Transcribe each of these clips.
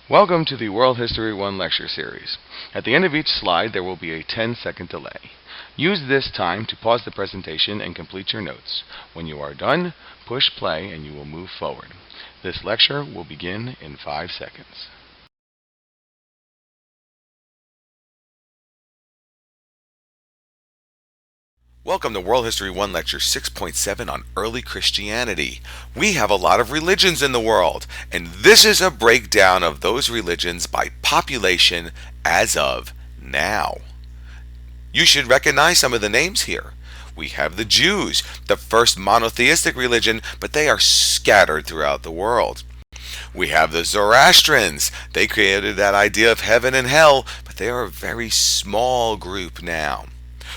Welcome to the World History 1 lecture series. At the end of each slide there will be a 10-second delay. Use this time to pause the presentation and complete your notes. When you are done, push play and you will move forward. This lecture will begin in 5 seconds. Welcome to World History 1 Lecture 6.7 on Early Christianity. We have a lot of religions in the world, and this is a breakdown of those religions by population as of now. You should recognize some of the names here. We have the Jews, the first monotheistic religion, but they are scattered throughout the world. We have the Zoroastrians. They created that idea of heaven and hell, but they are a very small group now.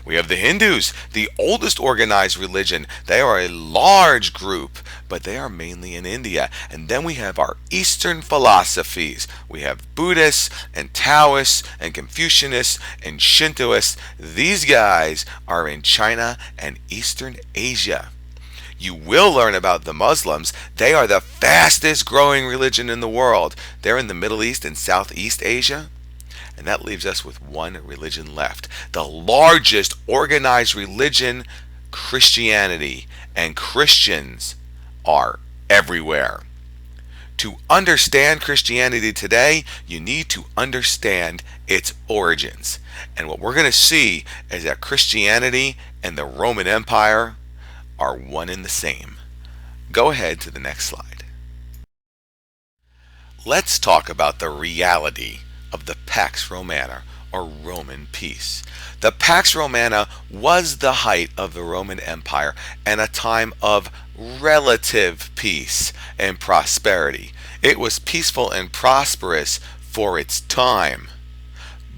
We have the Hindus, the oldest organized religion. They are a large group, but they are mainly in India. And then we have our Eastern philosophies. We have Buddhists and Taoists and Confucianists and Shintoists. These guys are in China and Eastern Asia. You will learn about the Muslims. They are the fastest growing religion in the world. They're in the Middle East and Southeast Asia. And that leaves us with one religion left. The largest organized religion, Christianity. And Christians are everywhere. To understand Christianity today, you need to understand its origins. And what we're going to see is that Christianity and the Roman Empire are one and the same. Go ahead to the next slide. Let's talk about the reality of the Pax Romana, or Roman peace. The Pax Romana was the height of the Roman Empire and a time of relative peace and prosperity. It was peaceful and prosperous for its time.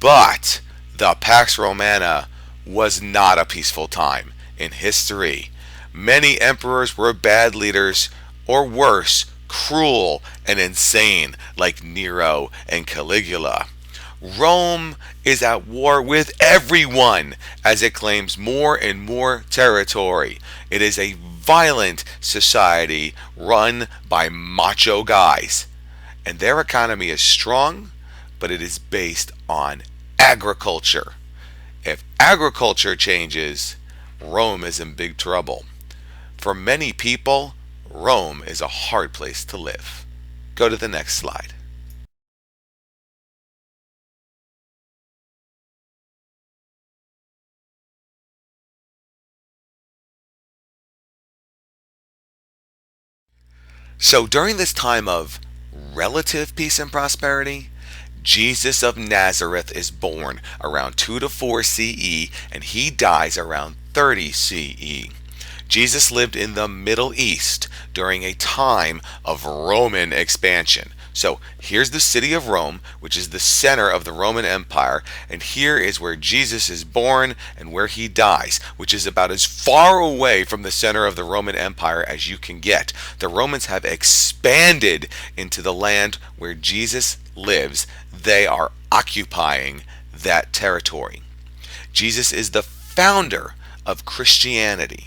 But the Pax Romana was not a peaceful time in history. Many emperors were bad leaders, or worse, cruel and insane, like Nero and Caligula. Rome is at war with everyone as it claims more and more territory. It is a violent society run by macho guys. And their economy is strong, but it is based on agriculture. If agriculture changes, Rome is in big trouble. For many people, Rome is a hard place to live. Go to the next slide. So during this time of relative peace and prosperity, Jesus of Nazareth is born around 2 to 4 CE and he dies around 30 CE. Jesus lived in the Middle East during a time of Roman expansion. So here's the city of Rome, which is the center of the Roman Empire, and here is where Jesus is born and where he dies, which is about as far away from the center of the Roman Empire as you can get. The Romans have expanded into the land where Jesus lives. They are occupying that territory. Jesus is the founder of Christianity.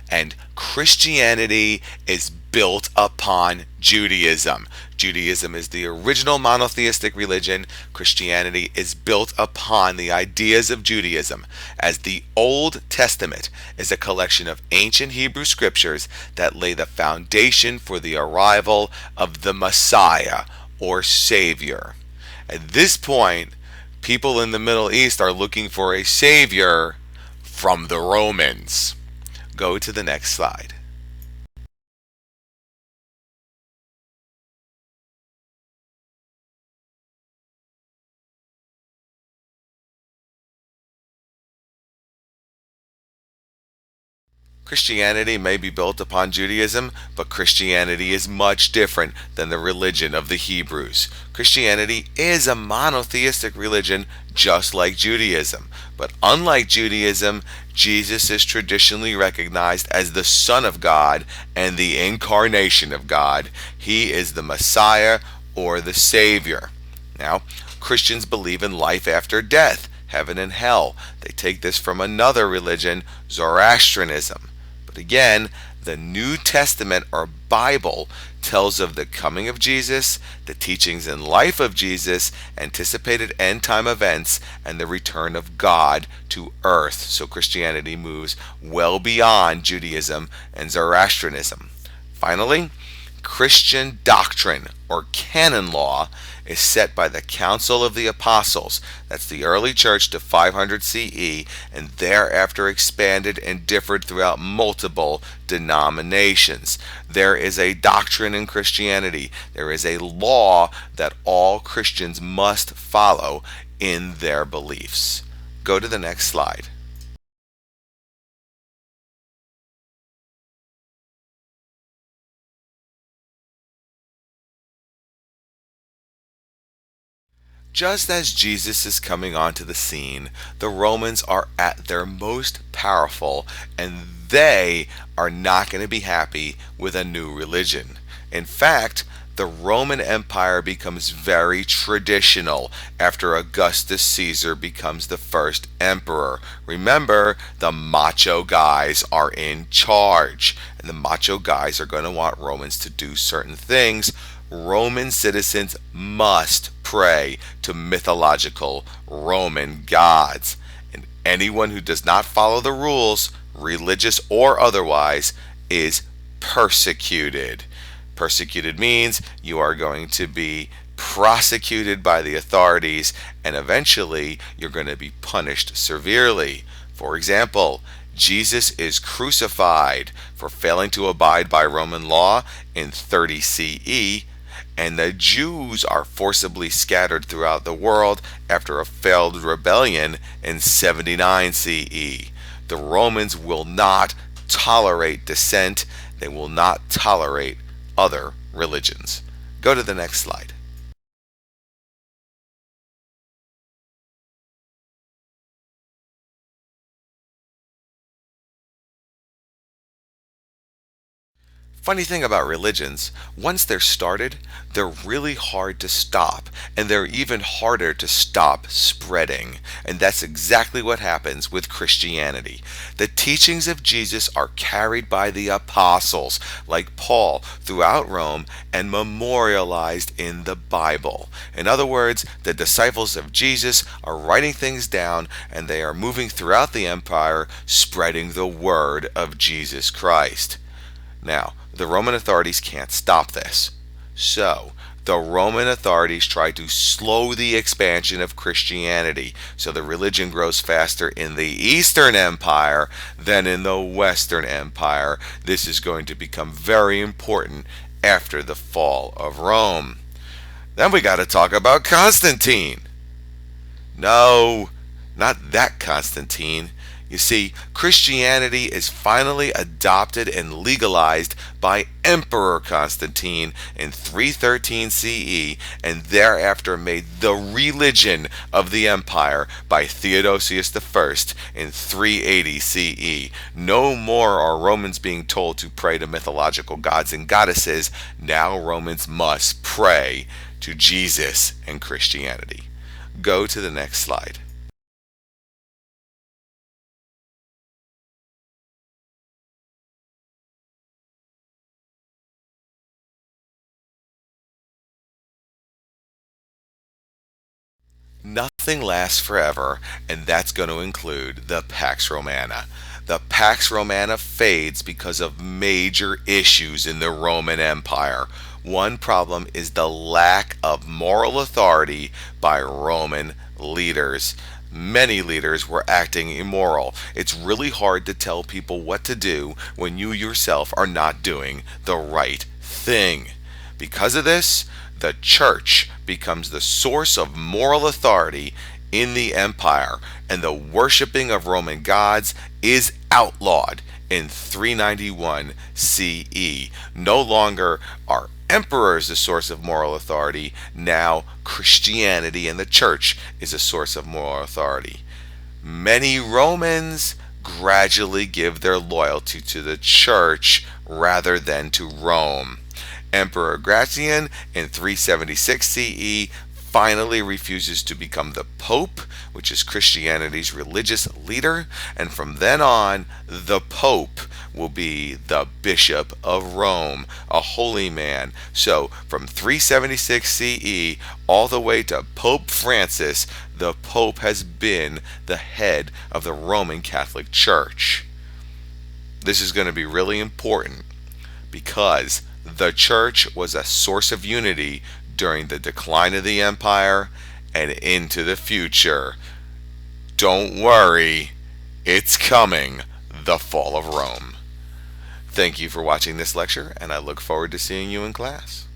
And Christianity is built upon Judaism. Judaism is the original monotheistic religion. Christianity is built upon the ideas of Judaism, as the Old Testament is a collection of ancient Hebrew scriptures that lay the foundation for the arrival of the Messiah, or Savior. At this point, people in the Middle East are looking for a Savior from the Romans. Go to the next slide. Christianity may be built upon Judaism, but Christianity is much different than the religion of the Hebrews. Christianity is a monotheistic religion just like Judaism. But unlike Judaism, Jesus is traditionally recognized as the Son of God and the incarnation of God. He is the Messiah or the Savior. Now, Christians believe in life after death, heaven and hell. They take this from another religion, Zoroastrianism. But again, the New Testament or Bible tells of the coming of Jesus, the teachings and life of Jesus, anticipated end time events, and the return of God to earth. So Christianity moves well beyond Judaism and Zoroastrianism. Finally, Christian doctrine, or canon law, is set by the Council of the Apostles. That's the early church to 500 CE, and thereafter expanded and differed throughout multiple denominations. There is a doctrine in Christianity. There is a law that all Christians must follow in their beliefs. Go to the next slide. Just as Jesus is coming onto the scene, the Romans are at their most powerful, and they are not going to be happy with a new religion. In fact, the Roman Empire becomes very traditional after Augustus Caesar becomes the first emperor. Remember, the macho guys are in charge, and the macho guys are going to want Romans to do certain things. Roman citizens must pray to mythological Roman gods, and anyone who does not follow the rules, religious or otherwise, is persecuted. Persecuted means you are going to be prosecuted by the authorities, and eventually you're going to be punished severely. For example, Jesus is crucified for failing to abide by Roman law in 30 CE, and the Jews are forcibly scattered throughout the world after a failed rebellion in 79 CE. The Romans will not tolerate dissent. They will not tolerate other religions. Go to the next slide. Funny thing about religions, once they're started, they're really hard to stop, and they're even harder to stop spreading. And that's exactly what happens with Christianity. The teachings of Jesus are carried by the apostles, like Paul, throughout Rome and memorialized in the Bible. In other words, the disciples of Jesus are writing things down, and they are moving throughout the empire, spreading the word of Jesus Christ. Now, the Roman authorities can't stop this. So, the Roman authorities try to slow the expansion of Christianity, so the religion grows faster in the Eastern Empire than in the Western Empire. This is going to become very important after the fall of Rome. Then we got to talk about Constantine. No, not that Constantine. You see, Christianity is finally adopted and legalized by Emperor Constantine in 313 CE, and thereafter made the religion of the empire by Theodosius I in 380 CE. No more are Romans being told to pray to mythological gods and goddesses. Now Romans must pray to Jesus and Christianity. Go to the next slide. Nothing lasts forever, and that's going to include the Pax Romana. The Pax Romana fades because of major issues in the Roman Empire. One problem is the lack of moral authority by Roman leaders. Many leaders were acting immoral. It's really hard to tell people what to do when you yourself are not doing the right thing. Because of this, the church becomes the source of moral authority in the empire, and the worshiping of Roman gods is outlawed in 391 CE. No longer are emperors the source of moral authority. Now Christianity and the church is a source of moral authority. Many Romans gradually give their loyalty to the church rather than to Rome. Emperor Gratian in 376 CE finally refuses to become the Pope, which is Christianity's religious leader, and from then on, the Pope will be the Bishop of Rome, a holy man. So, from 376 CE all the way to Pope Francis, the Pope has been the head of the Roman Catholic Church. This is going to be really important because the church was a source of unity during the decline of the empire and into the future. Don't worry, it's coming, the fall of Rome. Thank you for watching this lecture, and I look forward to seeing you in class.